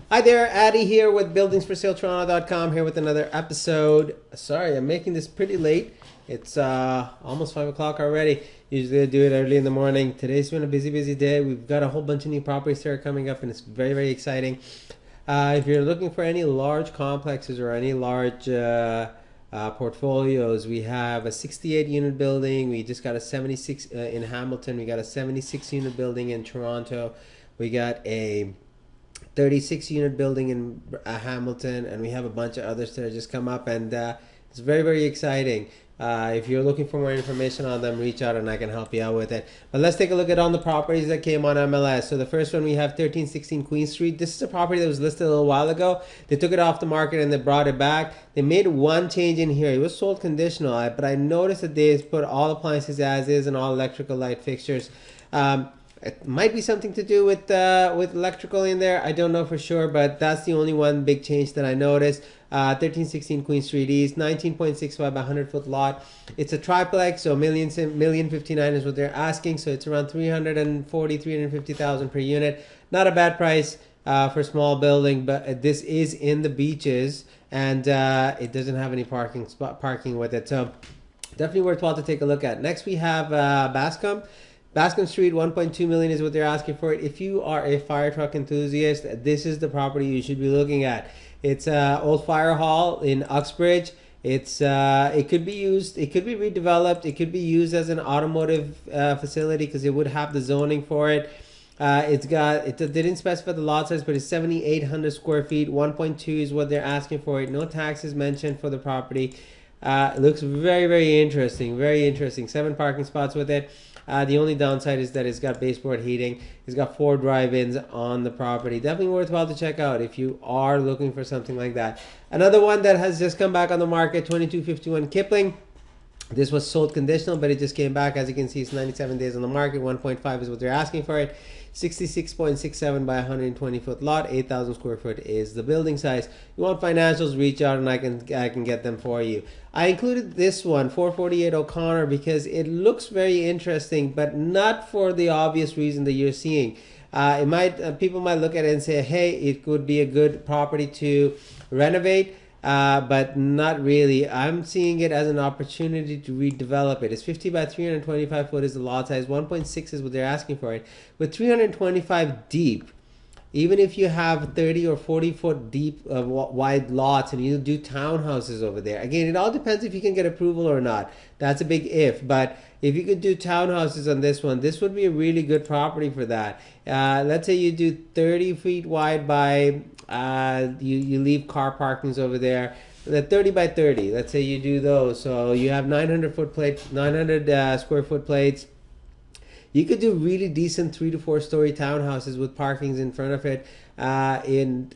Hi there, Addy here with buildingsforsaletoronto.com here with another episode. Sorry, I'm making this pretty late. It's almost 5 o'clock already. Usually I do it early in the morning. Today's been a busy day. We've got a whole bunch of new properties here coming up and it's very exciting. If you're looking for any large complexes or any large portfolios, we have a 68 unit building. We just got a 76 in Hamilton. We got a 76 unit building in Toronto. We got a 36 unit building in Hamilton, and we have a bunch of others that have just come up, and it's very exciting. If you're looking for more information on them, reach out and I can help you out with it. But let's take a look at all the properties that came on MLS. So the first one, we have 1316 Queen Street. This is a property that was listed a little while ago. They took it off the market and they brought it back. They made one change in here. It was sold conditional, but I noticed that they put all appliances as is and all electrical light fixtures. It might be something to do with electrical in there. I don't know for sure, but that's the only one big change that I noticed. 1316 Queen Street East, 19.65 by 100 foot lot. It's a triplex, so million 59 is what they're asking. So it's around 350,000 per unit. Not a bad price for a small building, but this is in the beaches and it doesn't have any parking with it. So definitely worthwhile to take a look at. Next we have Bascom Street, 1.2 million is what they're asking for it. If you are a fire truck enthusiast, this is the property you should be looking at. It's old fire hall in Uxbridge. It could be used, it could be redeveloped, it could be used as an automotive facility because it would have the zoning for it. They didn't specify the lot size, but it's 7,800 square feet. 1.2 is what they're asking for it. No taxes mentioned for the property. It looks very interesting. 7 parking spots with it. The only downside is that it's got baseboard heating. It's got 4 drive-ins on the property. Definitely worthwhile to check out if you are looking for something like that. Another one that has just come back on the market, 2251 Kipling. This was sold conditional, but it just came back. As you can see, it's 97 days on the market. 1.5 is what they're asking for it. 66.67 by 120 foot lot. 8,000 square foot is the building size. You want financials, reach out and I can get them for you. I included this one, 448 O'Connor, because it looks very interesting, but not for the obvious reason that you're seeing. People might look at it and say, hey, it could be a good property to renovate. But not really. I'm seeing it as an opportunity to redevelop it. It's 50 by 325 foot is the lot size. 1.6 is what they're asking for it. With 325 deep, even if you have 30 or 40 foot deep wide lots and you do townhouses over there. Again, it all depends if you can get approval or not. That's a big if. But if you could do townhouses on this one, this would be a really good property for that. Let's say you do 30 feet wide by, you leave car parkings over there. The 30 by 30, let's say you do those. So you have 900 square foot plates. You could do really decent 3 to 4 story townhouses with parkings in front of it. In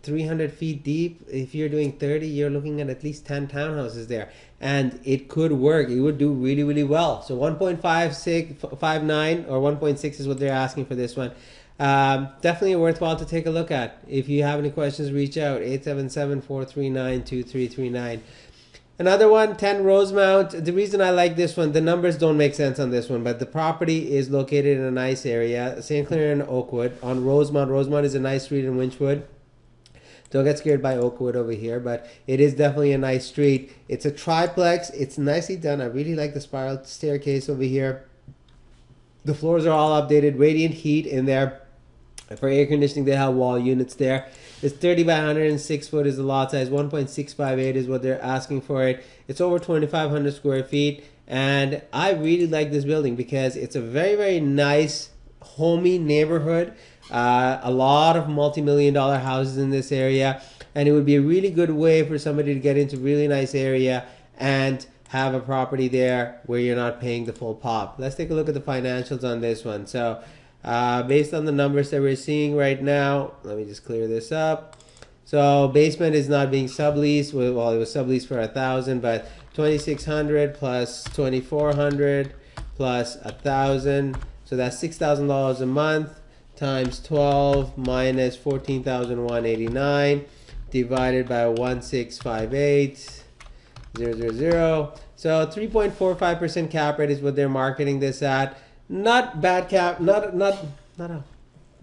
300 feet deep, if you're doing 30, you're looking at least 10 townhouses there, and it could work. It would do really well. So 1.59 or 1.6 is what they're asking for this one. Definitely worthwhile to take a look at. If you have any questions, reach out. 877-439-2339. Another one, 10 Rosemount. The reason I like this one, the numbers don't make sense on this one, but the property is located in a nice area, St. Clair and Oakwood, on Rosemount. Rosemount is a nice street in Winchwood. Don't get scared by Oakwood over here, but it is definitely a nice street. It's a triplex. It's nicely done. I really like the spiral staircase over here. The floors are all updated. Radiant heat in there. For air conditioning, they have wall units there. It's 30 by 106 foot is the lot size. 1.658 is what they're asking for it. It's over 2,500 square feet. And I really like this building because it's a very nice, homey neighborhood. A lot of multi-million-dollar houses in this area. And it would be a really good way for somebody to get into a really nice area and have a property there where you're not paying the full pop. Let's take a look at the financials on this one. So based on the numbers that we're seeing right now, let me just clear this up. So basement is not being subleased. Well, it was subleased for 1,000, but 2,600 plus 2,400 plus 1,000. So that's $6,000 a month times 12 minus 14,189 divided by 1,658,000. So 3.45% cap rate is what they're marketing this at. Not bad cap, not a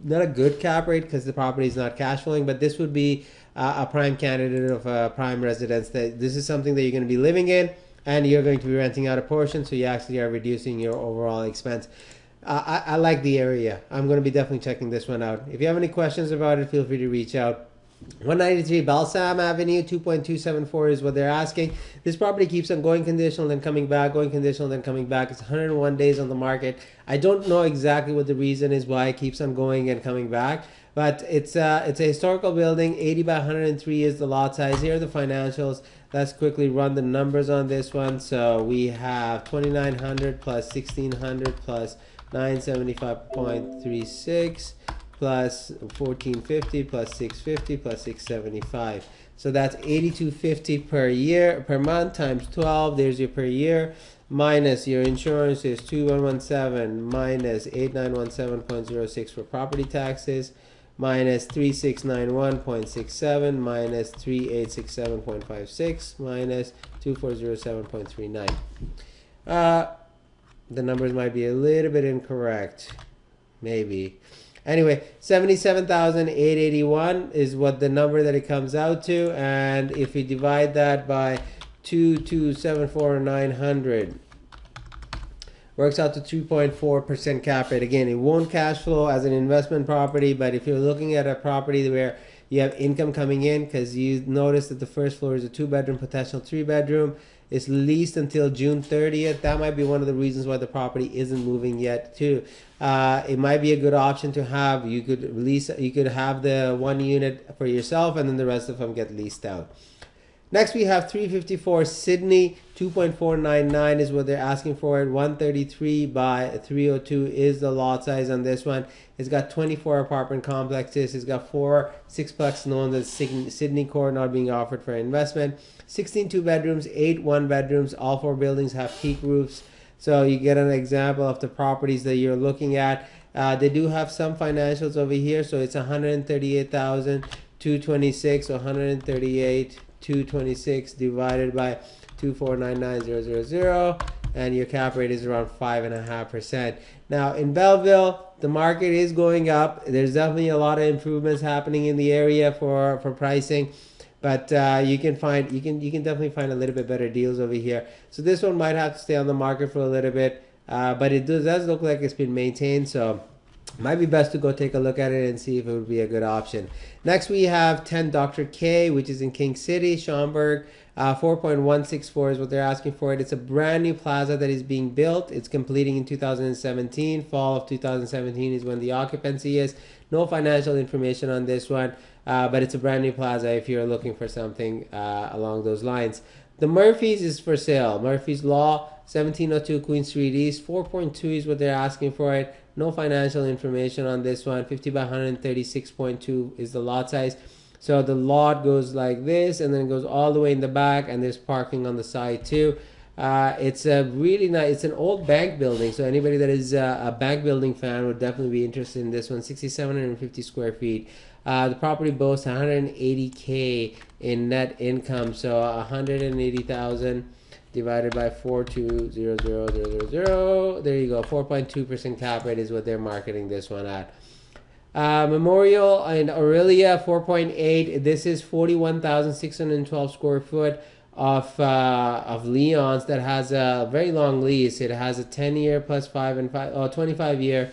not a good cap rate because the property is not cash flowing, but this would be a prime candidate of a prime residence. That this is something that you're going to be living in, and you're going to be renting out a portion, so you actually are reducing your overall expense. I like the area. I'm going to be definitely checking this one out. If you have any questions about it, feel free to reach out. 193 Balsam Avenue, 2.274 is what they're asking. This property keeps on going conditional, then coming back, going conditional, then coming back. It's 101 days on the market. I don't know exactly what the reason is why it keeps on going and coming back, but it's a historical building. 80 by 103 is the lot size. Here are the financials. Let's quickly run the numbers on this one. So we have 2,900 plus 1,600 plus 975.36 plus 1450 plus 650 plus 675. So that's 8250 per year per month times 12. There's your per year. Minus your insurance is 2117 minus 8917.06 for property taxes, minus 3691.67 minus 3867.56 minus 2407.39. The numbers might be a little bit incorrect, maybe. Anyway, 77,881 is what the number that it comes out to, and if we divide that by 2,274,900, works out to 3.4% cap rate. Again, it won't cash flow as an investment property, but if you're looking at a property where you have income coming in, because you notice that the first floor is a 2-bedroom, potential 3-bedroom, it's leased until June 30th. That might be one of the reasons why the property isn't moving yet too. It might be a good option to have. You could have the 1 unit for yourself, and then the rest of them get leased out. Next, we have 354 Sydney, 2.499 is what they're asking for it. 133 by 302 is the lot size on this one. It's got 24 apartment complexes. It's got 4 sixplex known as Sydney Core, not being offered for investment. 16 2-bedrooms, 8 1-bedrooms. All 4 buildings have peak roofs. So you get an example of the properties that you're looking at. They do have some financials over here. So it's 138,226, 138,226 divided by 2499000, and your cap rate is around 5.5%. Now in Belleville, the market is going up. There's definitely a lot of improvements happening in the area for pricing, but you can definitely find a little bit better deals over here. So this one might have to stay on the market for a little bit, but it does look like it's been maintained, so might be best to go take a look at it and see if it would be a good option. Next, we have 10 Dr. K, which is in King City, Schaumburg. 4.164 is what they're asking for it. It's a brand new plaza that is being built. It's completing in 2017. Fall of 2017 is when the occupancy is. No financial information on this one, but it's a brand new plaza if you're looking for something along those lines. The Murphy's is for sale. Murphy's Law, 1702 Queen Street East. 4.2 is what they're asking for it. No financial information on this one. 50 by 136.2 is the lot size. So the lot goes like this, and then it goes all the way in the back, and there's parking on the side too. It's a really nice, it's an old bank building, so anybody that is a bank building fan would definitely be interested in this one. 6,750 square feet. The property boasts 180K in net income, so 180,000 divided by 4200000. There you go. 4.2% cap rate is what they're marketing this one at. Memorial in Aurelia, 4.8. This is 41,612 square foot of Leon's that has a very long lease. It has a 10-year plus 5 and 5, 25-year.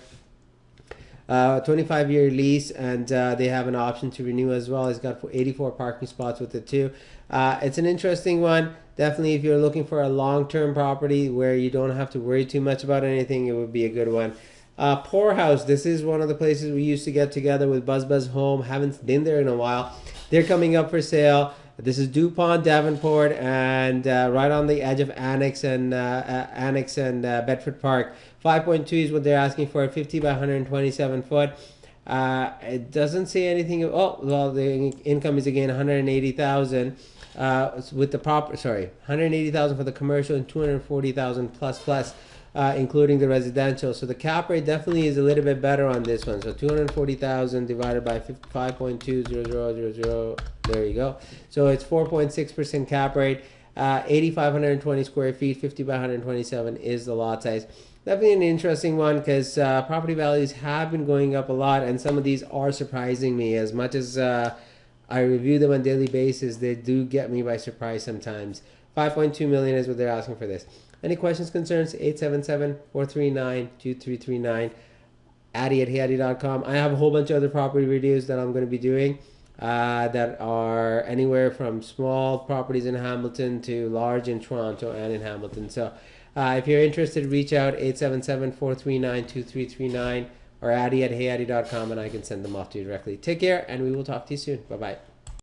25-year lease, and they have an option to renew as well. It's got 84 parking spots with it too. It's an interesting one. Definitely, if you're looking for a long-term property where you don't have to worry too much about anything, it would be a good one. Poorhouse, this is one of the places we used to get together with Buzz Home. Haven't been there in a while. They're coming up for sale. This is DuPont, Davenport, and right on the edge of Annex and Bedford Park. 5.2 is what they're asking for. 50 by 127 foot. It doesn't say anything. Oh, well, the income is again 180,000 with the 180,000 for the commercial and 240,000 plus. Including the residential. So the cap rate definitely is a little bit better on this one. So 240,000 divided by 5.20000. There you go. So it's 4.6% cap rate. 8,520 square feet. 50 by 127 is the lot size. definitely an interesting one because property values have been going up a lot, and some of these are surprising me. As much as I review them on a daily basis, they do get me by surprise sometimes. 5.2 million is what they're asking for this. Any questions, concerns? 877-439-2339. Addy at heyaddy.com. I have a whole bunch of other property videos that I'm going to be doing that are anywhere from small properties in Hamilton to large in Toronto and in Hamilton. So if you're interested, reach out 877-439-2339 or Addy at heyaddy.com and I can send them off to you directly. Take care and we will talk to you soon. Bye-bye.